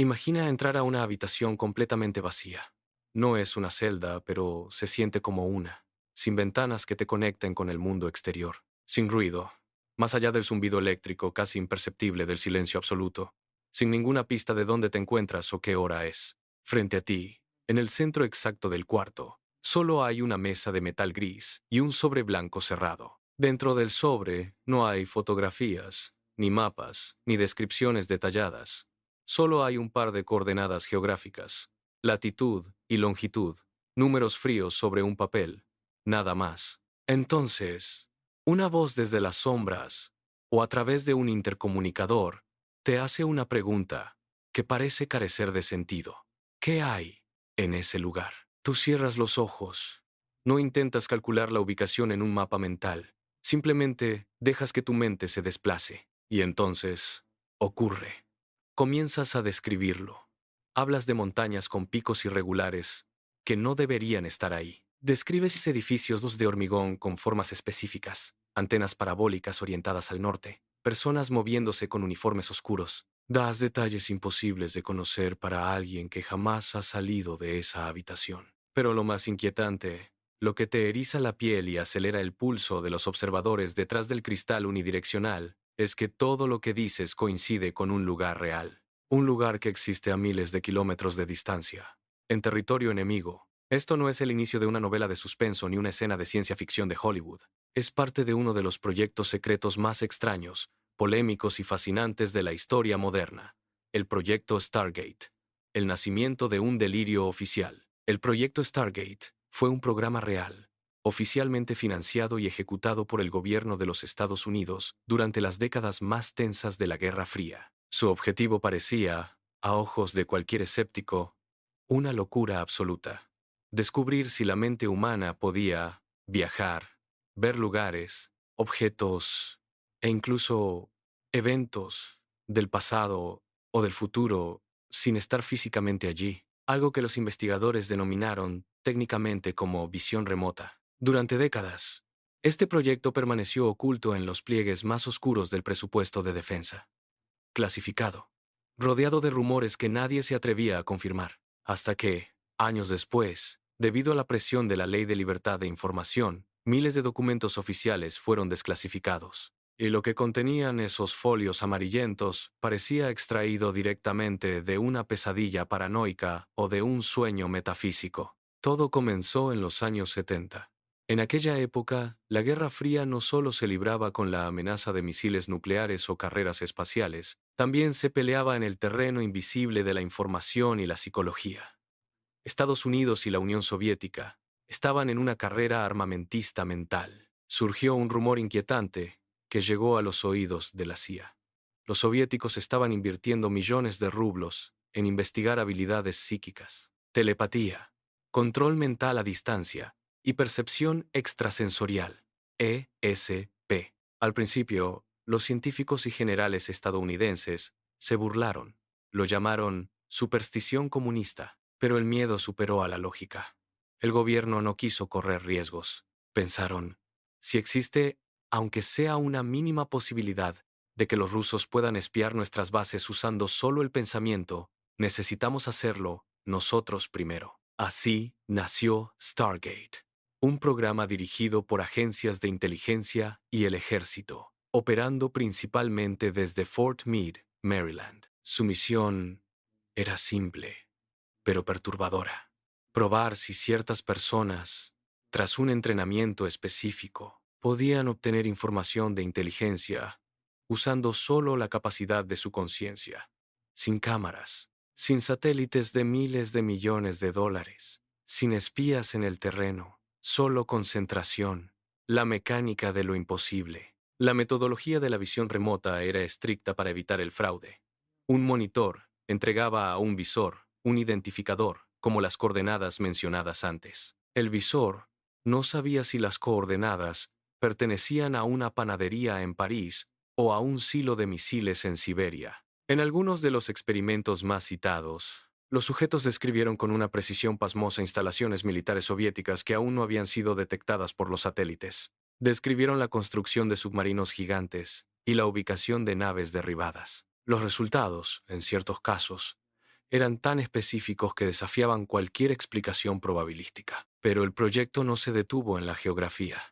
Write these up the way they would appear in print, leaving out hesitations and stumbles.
Imagina entrar a una habitación completamente vacía. No es una celda, pero se siente como una, sin ventanas que te conecten con el mundo exterior, sin ruido, más allá del zumbido eléctrico casi imperceptible del silencio absoluto, sin ninguna pista de dónde te encuentras o qué hora es. Frente a ti, en el centro exacto del cuarto, solo hay una mesa de metal gris y un sobre blanco cerrado. Dentro del sobre no hay fotografías, ni mapas, ni descripciones detalladas. Solo hay un par de coordenadas geográficas, latitud y longitud, números fríos sobre un papel, nada más. Entonces, una voz desde las sombras, o a través de un intercomunicador, te hace una pregunta que parece carecer de sentido. ¿Qué hay en ese lugar? Tú cierras los ojos. No intentas calcular la ubicación en un mapa mental. Simplemente dejas que tu mente se desplace. Y entonces, ocurre. Comienzas a describirlo. Hablas de montañas con picos irregulares que no deberían estar ahí. Describes edificios de hormigón con formas específicas, antenas parabólicas orientadas al norte, personas moviéndose con uniformes oscuros. Das detalles imposibles de conocer para alguien que jamás ha salido de esa habitación. Pero lo más inquietante, lo que te eriza la piel y acelera el pulso de los observadores detrás del cristal unidireccional, es que todo lo que dices coincide con un lugar real. Un lugar que existe a miles de kilómetros de distancia, en territorio enemigo. Esto no es el inicio de una novela de suspenso ni una escena de ciencia ficción de Hollywood. Es parte de uno de los proyectos secretos más extraños, polémicos y fascinantes de la historia moderna. El proyecto Stargate. El nacimiento de un delirio oficial. El proyecto Stargate fue un programa real, oficialmente financiado y ejecutado por el gobierno de los Estados Unidos durante las décadas más tensas de la Guerra Fría. Su objetivo parecía, a ojos de cualquier escéptico, una locura absoluta. Descubrir si la mente humana podía viajar, ver lugares, objetos e incluso eventos del pasado o del futuro sin estar físicamente allí, algo que los investigadores denominaron técnicamente como visión remota. Durante décadas, este proyecto permaneció oculto en los pliegues más oscuros del presupuesto de defensa, clasificado, rodeado de rumores que nadie se atrevía a confirmar, hasta que, años después, debido a la presión de la Ley de Libertad de Información, miles de documentos oficiales fueron desclasificados. Y lo que contenían esos folios amarillentos parecía extraído directamente de una pesadilla paranoica o de un sueño metafísico. Todo comenzó en los años 70. En aquella época, la Guerra Fría no solo se libraba con la amenaza de misiles nucleares o carreras espaciales, también se peleaba en el terreno invisible de la información y la psicología. Estados Unidos y la Unión Soviética estaban en una carrera armamentista mental. Surgió un rumor inquietante que llegó a los oídos de la CIA. Los soviéticos estaban invirtiendo millones de rublos en investigar habilidades psíquicas, telepatía, control mental a distancia y percepción extrasensorial, ESP. Al principio, los científicos y generales estadounidenses se burlaron. Lo llamaron superstición comunista. Pero el miedo superó a la lógica. El gobierno no quiso correr riesgos. Pensaron, si existe, aunque sea una mínima posibilidad, de que los rusos puedan espiar nuestras bases usando solo el pensamiento, necesitamos hacerlo nosotros primero. Así nació Stargate, un programa dirigido por agencias de inteligencia y el ejército, operando principalmente desde Fort Meade, Maryland. Su misión era simple pero perturbadora. Probar si ciertas personas, tras un entrenamiento específico, podían obtener información de inteligencia usando solo la capacidad de su conciencia, sin cámaras, sin satélites de miles de millones de dólares, sin espías en el terreno, solo concentración, la mecánica de lo imposible. La metodología de la visión remota era estricta para evitar el fraude. Un monitor entregaba a un visor un identificador, como las coordenadas mencionadas antes. El visor no sabía si las coordenadas pertenecían a una panadería en París o a un silo de misiles en Siberia. En algunos de los experimentos más citados, los sujetos describieron con una precisión pasmosa instalaciones militares soviéticas que aún no habían sido detectadas por los satélites. Describieron la construcción de submarinos gigantes y la ubicación de naves derribadas. Los resultados, en ciertos casos, eran tan específicos que desafiaban cualquier explicación probabilística. Pero el proyecto no se detuvo en la geografía.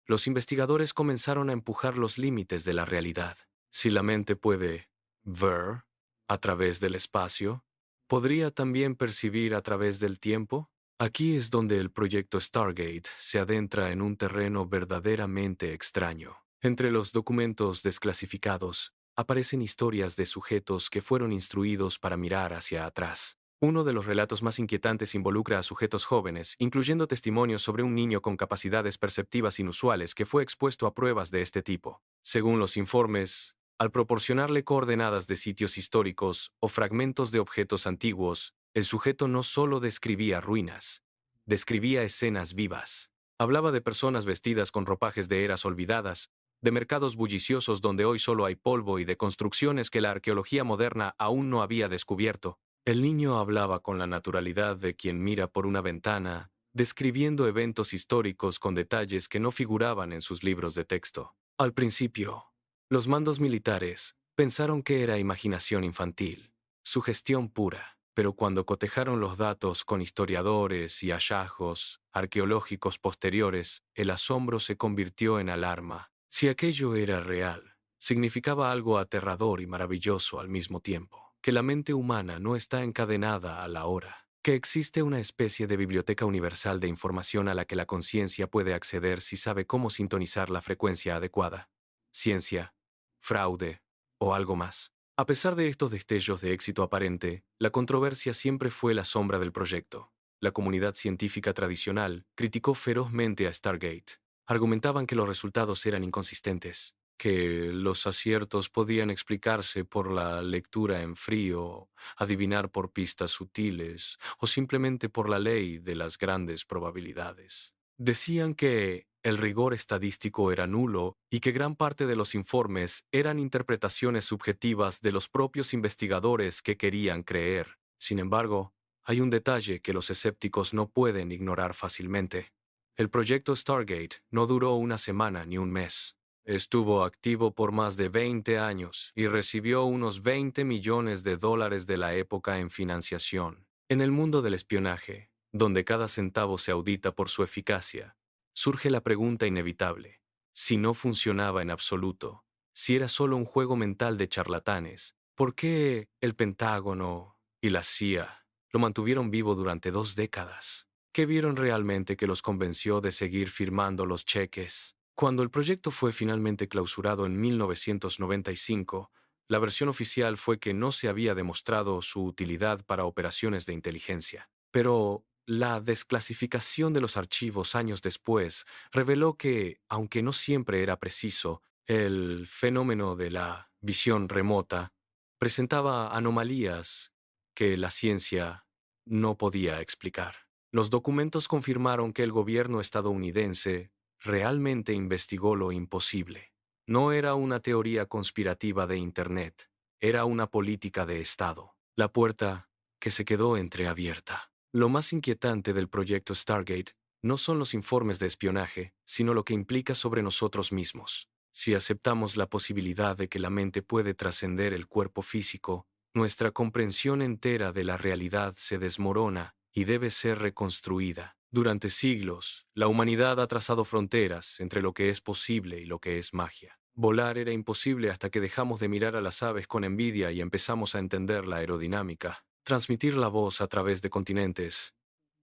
Los investigadores comenzaron a empujar los límites de la realidad. Si la mente puede ver a través del espacio, ¿podría también percibir a través del tiempo? Aquí es donde el proyecto Stargate se adentra en un terreno verdaderamente extraño. Entre los documentos desclasificados aparecen historias de sujetos que fueron instruidos para mirar hacia atrás. Uno de los relatos más inquietantes involucra a sujetos jóvenes, incluyendo testimonios sobre un niño con capacidades perceptivas inusuales que fue expuesto a pruebas de este tipo. Según los informes, al proporcionarle coordenadas de sitios históricos o fragmentos de objetos antiguos, el sujeto no solo describía ruinas, describía escenas vivas. Hablaba de personas vestidas con ropajes de eras olvidadas, de mercados bulliciosos donde hoy solo hay polvo y de construcciones que la arqueología moderna aún no había descubierto. El niño hablaba con la naturalidad de quien mira por una ventana, describiendo eventos históricos con detalles que no figuraban en sus libros de texto. Al principio, los mandos militares pensaron que era imaginación infantil, sugestión pura, pero cuando cotejaron los datos con historiadores y hallazgos arqueológicos posteriores, el asombro se convirtió en alarma. Si aquello era real, significaba algo aterrador y maravilloso al mismo tiempo, que la mente humana no está encadenada a la hora, que existe una especie de biblioteca universal de información a la que la conciencia puede acceder si sabe cómo sintonizar la frecuencia adecuada. Ciencia, fraude o algo más. A pesar de estos destellos de éxito aparente, la controversia siempre fue la sombra del proyecto. La comunidad científica tradicional criticó ferozmente a Stargate. Argumentaban que los resultados eran inconsistentes, que los aciertos podían explicarse por la lectura en frío, adivinar por pistas sutiles o simplemente por la ley de las grandes probabilidades. Decían que el rigor estadístico era nulo y que gran parte de los informes eran interpretaciones subjetivas de los propios investigadores que querían creer. Sin embargo, hay un detalle que los escépticos no pueden ignorar fácilmente. El proyecto Stargate no duró una semana ni un mes. Estuvo activo por más de 20 años y recibió unos 20 millones de dólares de la época en financiación. En el mundo del espionaje, donde cada centavo se audita por su eficacia, surge la pregunta inevitable: si no funcionaba en absoluto, si era solo un juego mental de charlatanes, ¿por qué el Pentágono y la CIA lo mantuvieron vivo durante 2 décadas? ¿Qué vieron realmente que los convenció de seguir firmando los cheques? Cuando el proyecto fue finalmente clausurado en 1995, la versión oficial fue que no se había demostrado su utilidad para operaciones de inteligencia. Pero la desclasificación de los archivos años después reveló que, aunque no siempre era preciso, el fenómeno de la visión remota presentaba anomalías que la ciencia no podía explicar. Los documentos confirmaron que el gobierno estadounidense realmente investigó lo imposible. No era una teoría conspirativa de Internet, era una política de Estado. La puerta que se quedó entreabierta. Lo más inquietante del proyecto Stargate no son los informes de espionaje, sino lo que implica sobre nosotros mismos. Si aceptamos la posibilidad de que la mente puede trascender el cuerpo físico, nuestra comprensión entera de la realidad se desmorona y debe ser reconstruida. Durante siglos, la humanidad ha trazado fronteras entre lo que es posible y lo que es magia. Volar era imposible hasta que dejamos de mirar a las aves con envidia y empezamos a entender la aerodinámica. Transmitir la voz a través de continentes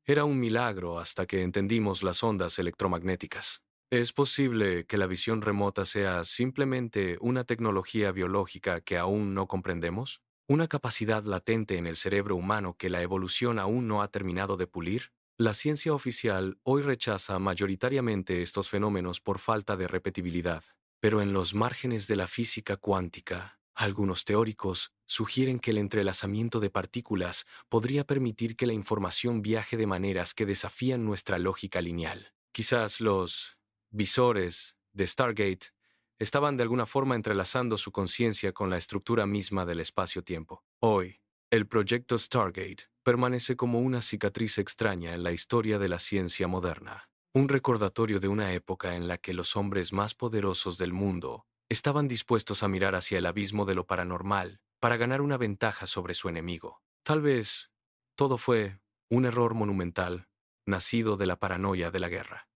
era un milagro hasta que entendimos las ondas electromagnéticas. ¿Es posible que la visión remota sea simplemente una tecnología biológica que aún no comprendemos? ¿Una capacidad latente en el cerebro humano que la evolución aún no ha terminado de pulir? La ciencia oficial hoy rechaza mayoritariamente estos fenómenos por falta de repetibilidad, pero en los márgenes de la física cuántica, algunos teóricos sugieren que el entrelazamiento de partículas podría permitir que la información viaje de maneras que desafían nuestra lógica lineal. Quizás los visores de Stargate estaban de alguna forma entrelazando su conciencia con la estructura misma del espacio-tiempo. Hoy, el proyecto Stargate permanece como una cicatriz extraña en la historia de la ciencia moderna, un recordatorio de una época en la que los hombres más poderosos del mundo estaban dispuestos a mirar hacia el abismo de lo paranormal para ganar una ventaja sobre su enemigo. Tal vez todo fue un error monumental, nacido de la paranoia de la guerra.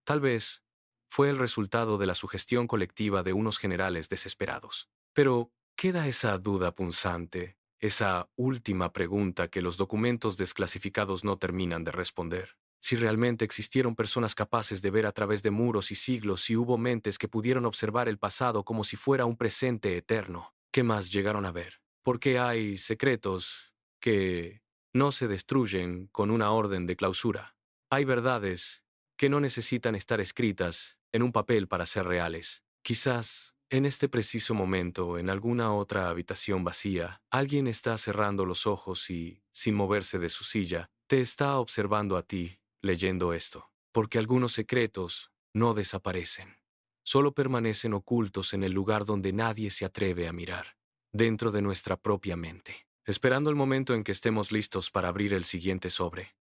Tal vez fue el resultado de la sugestión colectiva de unos generales desesperados. Pero queda esa duda punzante, esa última pregunta que los documentos desclasificados no terminan de responder. Si realmente existieron personas capaces de ver a través de muros y siglos, si hubo mentes que pudieron observar el pasado como si fuera un presente eterno, ¿qué más llegaron a ver? Porque hay secretos que no se destruyen con una orden de clausura. Hay verdades que no necesitan estar escritas en un papel para ser reales. Quizás, en este preciso momento, en alguna otra habitación vacía, alguien está cerrando los ojos y, sin moverse de su silla, te está observando a ti, leyendo esto. Porque algunos secretos no desaparecen. Solo permanecen ocultos en el lugar donde nadie se atreve a mirar, dentro de nuestra propia mente, esperando el momento en que estemos listos para abrir el siguiente sobre.